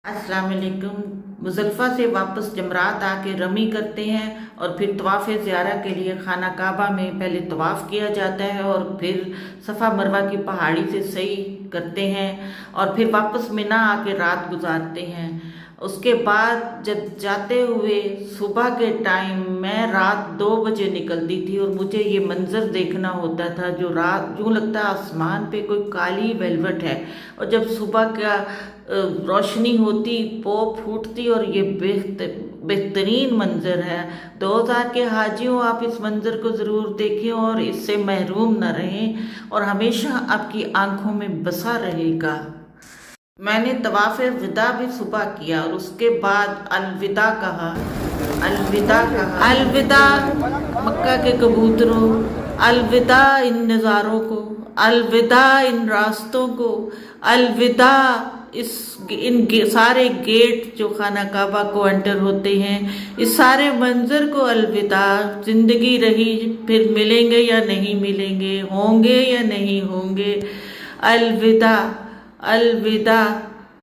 अस्सलाम वालेकुम। मुज़ल्फ़ा से वापस जमरात आके रमी करते हैं और फिर तवाफ़ ज़ियारा के लिए खाना काबा में पहले तवाफ़ किया जाता है और फिर सफ़ा मरवा की पहाड़ी से सही करते हैं और फिर वापस मिना आके रात गुजारते हैं। उसके बाद जब जाते हुए सुबह के टाइम मैं रात 2 बजे निकलती थी और मुझे ये मंज़र देखना होता था जो रात यूँ लगता आसमान पे कोई काली वेलवेट है और जब सुबह का रोशनी होती पौ फूटती और ये बेहतरीन मंज़र है। 2000 के हाजियों आप इस मंज़र को ज़रूर देखें और इससे महरूम न रहें और हमेशा आपकी आंखों में बसा रहेगा। मैंने तवाफ़ विदा भी सुबह किया और उसके बाद अलविदा कहा। अलविदा मक्का के कबूतरों, अलविदा इन नज़ारों को, अलविदा इन रास्तों को, अलविदा इन सारे गेट जो खाना काबा को एंटर होते हैं, इस सारे मंज़र को अलविदा। ज़िंदगी रही फिर मिलेंगे या नहीं मिलेंगे, होंगे या नहीं होंगे, अलविदा अलविदा।